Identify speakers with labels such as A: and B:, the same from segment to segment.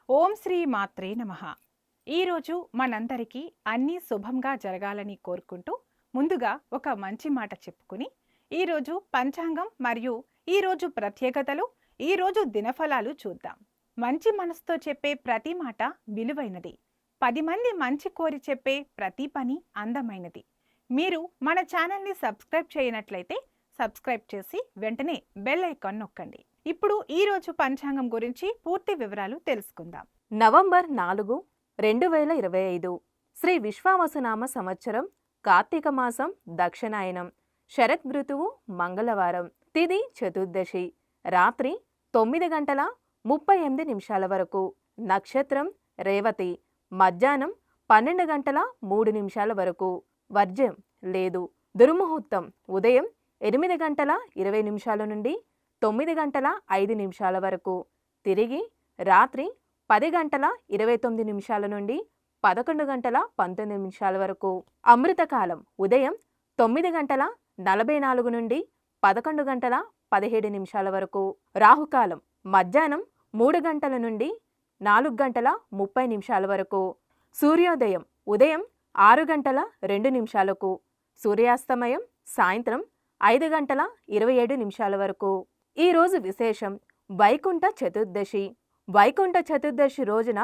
A: ఓం శ్రీ మాత్రే నమః. ఈరోజు మనందరికీ అన్నీ శుభంగా జరగాలని కోరుకుంటూ ముందుగా ఒక మంచి మాట చెప్పుకుని ఈరోజు పంచాంగం మరియు ఈరోజు ప్రత్యేకతలు, ఈరోజు దినఫలాలు చూద్దాం. మంచి మనసుతో చెప్పే ప్రతి మాట విలువైనది. 10 మంది మంచి కోరి చెప్పే ప్రతి పని అందమైనది. మీరు మన ఛానల్ని సబ్స్క్రైబ్ చేయనట్లయితే సబ్స్క్రైబ్ చేసి వెంటనే బెల్ ఐకాన్ నొక్కండి. ఇప్పుడు ఈరోజు పంచాంగం గురించి పూర్తి వివరాలు తెలుసుకుందాం.
B: నవంబర్ 4, 2025 శ్రీ విశ్వావసునామ సంవత్సరం కార్తీక మాసం దక్షిణాయనం శరత్ ఋతువు మంగళవారం తిథి చతుర్దశి రాత్రి 9:38 వరకు నక్షత్రం రేవతి మధ్యాహ్నం 12:03 వరకు వర్జ్యం లేదు దుర్ముహూర్తం ఉదయం 8:20 నుండి 9:05 వరకు తిరిగి రాత్రి 10:29 నుండి 11:19 వరకు అమృతకాలం ఉదయం 9:44 నుండి 11:17 వరకు రాహుకాలం మధ్యాహ్నం 3 గంటల నుండి 4:30 వరకు సూర్యోదయం ఉదయం 6:02 సూర్యాస్తమయం సాయంత్రం 5:27 వరకు. ఈరోజు విశేషం వైకుంఠ చతుర్దశి. వైకుంఠ చతుర్దశి రోజున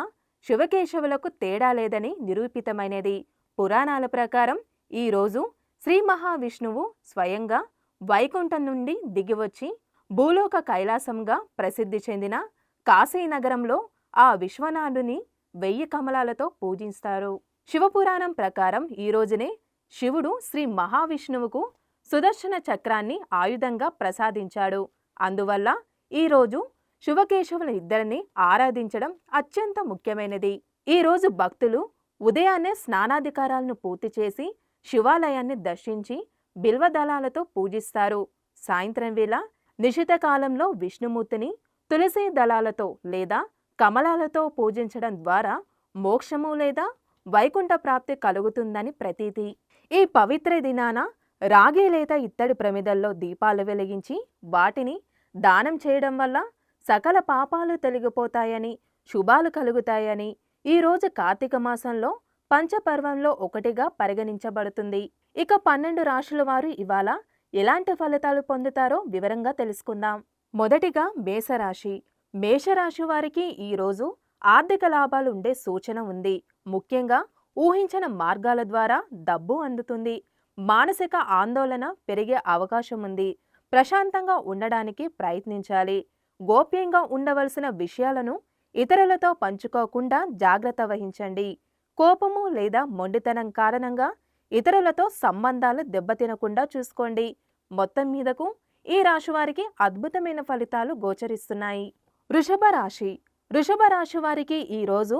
B: శివకేశవులకు తేడా లేదని నిరూపితమైనది. పురాణాల ప్రకారం ఈరోజు శ్రీ మహావిష్ణువు స్వయంగా వైకుంఠం నుండి దిగివచ్చి భూలోక కైలాసంగా ప్రసిద్ధి చెందిన కాశీనగరంలో ఆ విశ్వనాథుని 1000 కమలాలతో పూజిస్తారు. శివపురాణం ప్రకారం ఈ రోజునే శివుడు శ్రీ మహావిష్ణువుకు సుదర్శన చక్రాన్ని ఆయుధంగా ప్రసాదించాడు. అందువల్ల ఈరోజు శివకేశవుల ఇద్దరిని ఆరాధించడం అత్యంత ముఖ్యమైనది. ఈరోజు భక్తులు ఉదయాన్నే స్నానాధికారాలను పూర్తి చేసి శివాలయాన్ని దర్శించి బిల్వదళాలతో పూజిస్తారు. సాయంత్రం వేళ నిశిత కాలంలో విష్ణుమూర్తిని తులసి దళాలతో లేదా కమలాలతో పూజించడం ద్వారా మోక్షము లేదా వైకుంఠ ప్రాప్తి కలుగుతుందని ప్రతీతి. ఈ పవిత్ర దినాన రాగి లేదా ఇత్తడి ప్రమిదల్లో దీపాలు వెలిగించి వాటిని దానం చేయడం వల్ల సకల పాపాలు తొలగిపోతాయని, శుభాలు కలుగుతాయని ఈరోజు కార్తీక మాసంలో పంచపర్వంలో ఒకటిగా పరిగణించబడుతుంది. ఇక 12 రాశుల వారు ఇవాళ ఎలాంటి ఫలితాలు పొందుతారో వివరంగా తెలుసుకుందాం. మొదటిగా మేషరాశి. మేషరాశి వారికి ఈరోజు ఆర్థిక లాభాలు ఉండే సూచన ఉంది. ముఖ్యంగా ఊహించిన మార్గాల ద్వారా డబ్బు అందుతుంది. మానసిక ఆందోళన పెరిగే అవకాశం ఉంది. ప్రశాంతంగా ఉండడానికి ప్రయత్నించాలి. గోప్యంగా ఉండవలసిన విషయాలను ఇతరులతో పంచుకోకుండా జాగ్రత్త వహించండి. కోపము లేదా మొండితనం కారణంగా ఇతరులతో సంబంధాలు దెబ్బతినకుండా చూసుకోండి. మొత్తం మీదకు ఈ రాశి వారికి అద్భుతమైన ఫలితాలు గోచరిస్తున్నాయి. వృషభ రాశి. వృషభ రాశి వారికి ఈరోజు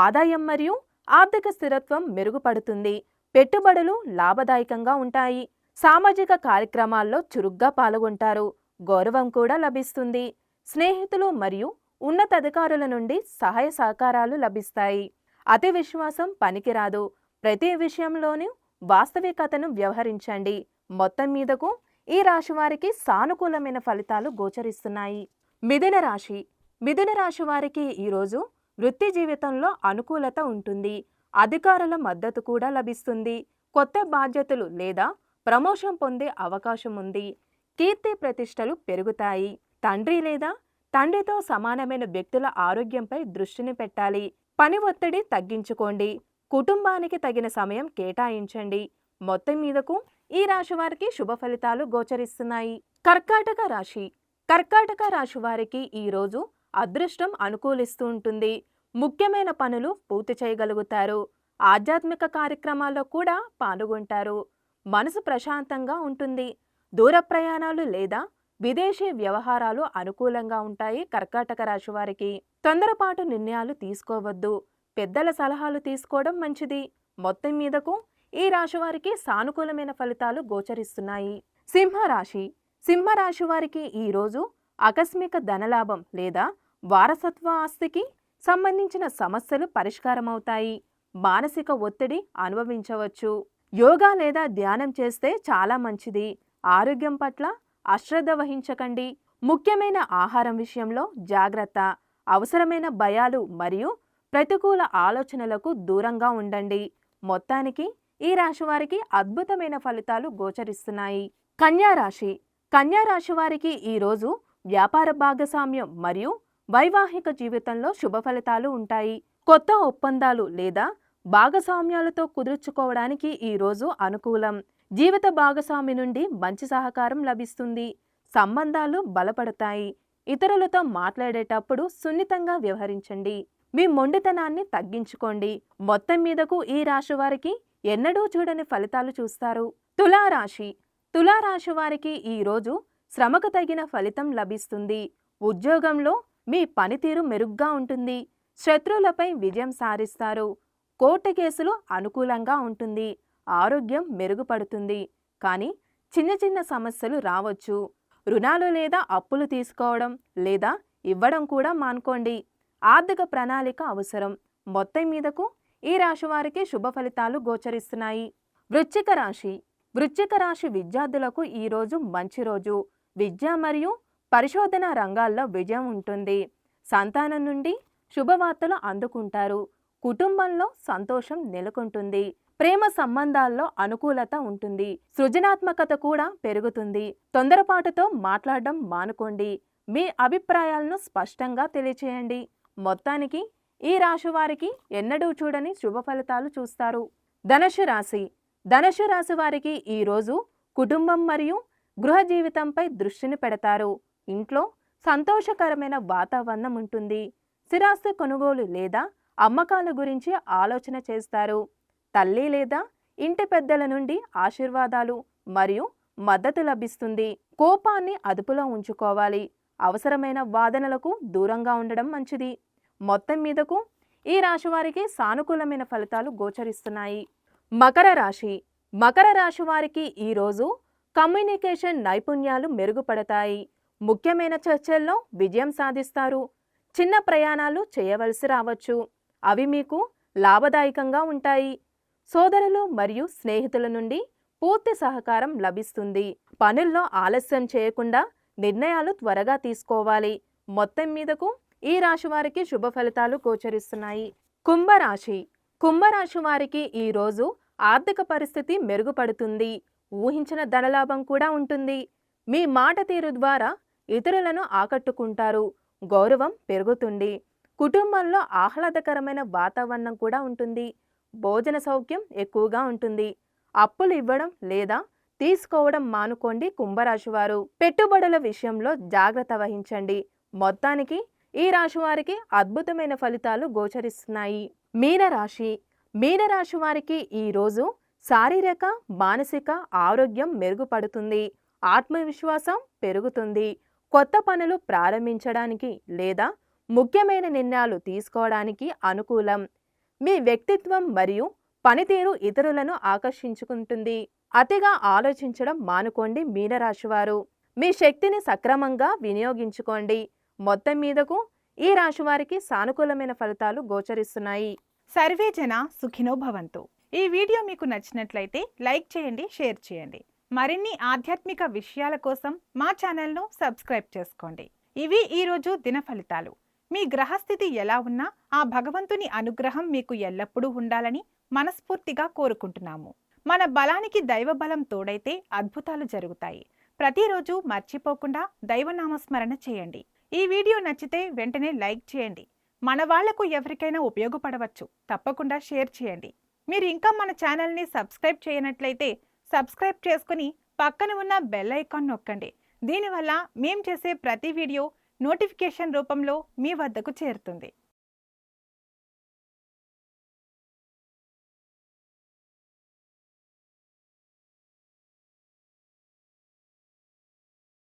B: ఆదాయం మరియు ఆర్థిక స్థిరత్వం మెరుగుపడుతుంది. పెట్టుబడులు లాభదాయకంగా ఉంటాయి. సామాజిక కార్యక్రమాల్లో చురుగ్గా పాల్గొంటారు. గౌరవం కూడా లభిస్తుంది. స్నేహితులు మరియు ఉన్నతాధికారుల నుండి సహాయ సహకారాలు లభిస్తాయి. అతి విశ్వాసం పనికిరాదు. ప్రతి విషయంలోనూ వాస్తవికతను వ్యవహరించండి. మొత్తం మీదకు ఈ రాశి వారికి సానుకూలమైన ఫలితాలు గోచరిస్తున్నాయి. మిథున రాశి. మిథున రాశి వారికి ఈరోజు వృత్తి జీవితంలో అనుకూలత ఉంటుంది. అధికారుల మద్దతు కూడా లభిస్తుంది. కొత్త బాధ్యతలు లేదా ప్రమోషన్ పొందే అవకాశం ఉంది. కీర్తి ప్రతిష్టలు పెరుగుతాయి. తండ్రి లేదా తండ్రితో సమానమైన వ్యక్తుల ఆరోగ్యంపై దృష్టిని పెట్టాలి. పని ఒత్తిడి తగ్గించుకోండి. కుటుంబానికి తగిన సమయం కేటాయించండి. మొత్తం మీదకు ఈ రాశి వారికి శుభ ఫలితాలు గోచరిస్తున్నాయి. కర్కాటక రాశి. కర్కాటక రాశి వారికి ఈరోజు అదృష్టం అనుకూలిస్తూ ఉంటుంది. ముఖ్యమైన పనులు పూర్తి చేయగలుగుతారు. ఆధ్యాత్మిక కార్యక్రమాల్లో కూడా పాల్గొంటారు. మనసు ప్రశాంతంగా ఉంటుంది. దూర ప్రయాణాలు లేదా విదేశీ వ్యవహారాలు అనుకూలంగా ఉంటాయి. కర్కాటక రాశి వారికి తొందరపాటు నిర్ణయాలు తీసుకోవద్దు. పెద్దల సలహాలు తీసుకోవడం మంచిది. మొత్తం మీదకు ఈ రాశి వారికి సానుకూలమైన ఫలితాలు గోచరిస్తున్నాయి. సింహరాశి. సింహరాశి వారికి ఈరోజు ఆకస్మిక ధనలాభం లేదా వారసత్వ ఆస్తికి సంబంధించిన సమస్యలు పరిష్కారమవుతాయి. మానసిక ఒత్తిడి అనుభవించవచ్చు. యోగా లేదా ధ్యానం చేస్తే చాలా మంచిది. ఆరోగ్యం పట్ల అశ్రద్ధ వహించకండి. ముఖ్యమైన ఆహారం విషయంలో జాగ్రత్త. అవసరమైన భయాలు మరియు ప్రతికూల ఆలోచనలకు దూరంగా ఉండండి. మొత్తానికి ఈ రాశి వారికి అద్భుతమైన ఫలితాలు గోచరిస్తున్నాయి. కన్యా రాశి. కన్యా రాశి వారికి ఈరోజు వ్యాపార భాగస్వామ్యం మరియు వైవాహిక జీవితంలో శుభ ఫలితాలు ఉంటాయి. కొత్త ఒప్పందాలు లేదా భాగస్వామ్యాలతో కుదుర్చుకోవడానికి ఈరోజు అనుకూలం. జీవిత భాగస్వామి నుండి మంచి సహకారం లభిస్తుంది. సంబంధాలు బలపడతాయి. ఇతరులతో మాట్లాడేటప్పుడు సున్నితంగా వ్యవహరించండి. మీ మొండితనాన్ని తగ్గించుకోండి. మొత్తం మీదకు ఈ రాశి వారికి ఎన్నడూ చూడని ఫలితాలు చూస్తారు. తులారాశి. తులారాశి వారికి ఈరోజు శ్రమకు తగిన ఫలితం లభిస్తుంది. ఉద్యోగంలో మీ పనితీరు మెరుగ్గా ఉంటుంది. శత్రువులపై విజయం సాధిస్తారు. కోర్టు కేసులు అనుకూలంగా ఉంటుంది. ఆరోగ్యం మెరుగుపడుతుంది. కానీ చిన్న చిన్న సమస్యలు రావచ్చు. రుణాలు లేదా అప్పులు తీసుకోవడం లేదా ఇవ్వడం కూడా మానుకోండి. ఆర్థిక ప్రణాళిక అవసరం. మొత్తం మీదకు ఈ రాశి వారికి శుభ ఫలితాలు గోచరిస్తున్నాయి. వృశ్చిక రాశి. వృశ్చిక రాశి విద్యార్థులకు ఈరోజు మంచి రోజు. విద్య మరియు పరిశోధన రంగాల్లో విజయం ఉంటుంది. సంతానం నుండి శుభవార్తలు అందుకుంటారు. కుటుంబంలో సంతోషం నెలకొంటుంది. ప్రేమ సంబంధాల్లో అనుకూలత ఉంటుంది. సృజనాత్మకత కూడా పెరుగుతుంది. తొందరపాటుతో మాట్లాడడం మానుకోండి. మీ అభిప్రాయాలను స్పష్టంగా తెలియచేయండి. మొత్తానికి ఈ రాశి వారికి ఎన్నడూ చూడని శుభ ఫలితాలు చూస్తారు. ధనుసు రాశి. ధనుసు రాశి వారికి ఈరోజు కుటుంబం మరియు గృహ జీవితంపై దృష్టిని పెడతారు. ఇంట్లో సంతోషకరమైన వాతావరణం ఉంటుంది. స్థిరాస్తి కొనుగోలు లేదా అమ్మకాల గురించి ఆలోచన చేస్తారు. తల్లి లేదా ఇంటి పెద్దల నుండి ఆశీర్వాదాలు మరియు మద్దతు లభిస్తుంది. కోపాన్ని అదుపులో ఉంచుకోవాలి. అవసరమైన వాదనలకు దూరంగా ఉండడం మంచిది. మొత్తం మీదకు ఈ రాశి వారికి సానుకూలమైన ఫలితాలు గోచరిస్తున్నాయి. మకర రాశి. మకర రాశి వారికి ఈరోజు కమ్యూనికేషన్ నైపుణ్యాలు మెరుగుపడతాయి. ముఖ్యమైన చర్చల్లో విజయం సాధిస్తారు. చిన్న ప్రయాణాలు చేయవలసి రావచ్చు. అవి మీకు లాభదాయకంగా ఉంటాయి. సోదరులు మరియు స్నేహితుల నుండి పూర్తి సహకారం లభిస్తుంది. పనుల్లో ఆలస్యం చేయకుండా నిర్ణయాలు త్వరగా తీసుకోవాలి. మొత్తం మీదకు ఈ రాశి వారికి శుభ ఫలితాలు గోచరిస్తున్నాయి. కుంభరాశి. కుంభరాశి వారికి ఈరోజు ఆర్థిక పరిస్థితి మెరుగుపడుతుంది. ఊహించిన ధనలాభం కూడా ఉంటుంది. మీ మాట తీరు ద్వారా ఇతరులను ఆకట్టుకుంటారు. గౌరవం పెరుగుతుంది. కుటుంబంలో ఆహ్లాదకరమైన వాతావరణం కూడా ఉంటుంది. భోజన సౌఖ్యం ఎక్కువగా ఉంటుంది. అప్పులు ఇవ్వడం లేదా తీసుకోవడం మానుకోండి. కుంభరాశి వారు పెట్టుబడుల విషయంలో జాగ్రత్త వహించండి. మొత్తానికి ఈ రాశి వారికి అద్భుతమైన ఫలితాలు గోచరిస్తున్నాయి. మీనరాశి. మీనరాశి వారికి ఈరోజు శారీరక మానసిక ఆరోగ్యం మెరుగుపడుతుంది. ఆత్మవిశ్వాసం పెరుగుతుంది. కొత్త పనులు ప్రారంభించడానికి లేదా ముఖ్యమైన నిర్ణయాలు తీసుకోవడానికి అనుకూలం. మీ వ్యక్తిత్వం మరియు పనితీరు ఇతరులను ఆకర్షించుకుంటుంది. అతిగా ఆలోచించడం మానుకోండి. మీనరాశివారు మీ శక్తిని సక్రమంగా వినియోగించుకోండి. మొత్తం మీదకు ఈ రాశి వారికి సానుకూలమైన ఫలితాలు గోచరిస్తున్నాయి.
A: సర్వే జన సుఖినో భవంతు. ఈ వీడియో మీకు నచ్చినట్లయితే లైక్ చేయండి, షేర్ చేయండి. మరిన్ని ఆధ్యాత్మిక విషయాల కోసం మా ఛానల్ను సబ్స్క్రైబ్ చేసుకోండి. ఇవి ఈరోజు దిన ఫలితాలు. మీ గ్రహస్థితి ఎలా ఉన్నా ఆ భగవంతుని అనుగ్రహం మీకు ఎల్లప్పుడూ ఉండాలని మనస్ఫూర్తిగా కోరుకుంటున్నాము. మన బలానికి దైవ బలం తోడైతే అద్భుతాలు జరుగుతాయి. ప్రతిరోజు మర్చిపోకుండా దైవనామస్మరణ చేయండి. ఈ వీడియో నచ్చితే వెంటనే లైక్ చేయండి. మన వాళ్లకు ఎవరికైనా ఉపయోగపడవచ్చు. తప్పకుండా షేర్ చేయండి. మీరు ఇంకా మన ఛానల్ని సబ్స్క్రైబ్ చేయనట్లయితే సబ్స్క్రైబ్ చేసుకుని పక్కన ఉన్న బెల్ ఐకాన్ నొక్కండి. దీనివల్ల మేం చేసే ప్రతి వీడియో నోటిఫికేషన్ రూపంలో మీ వద్దకు చేరుతుంది.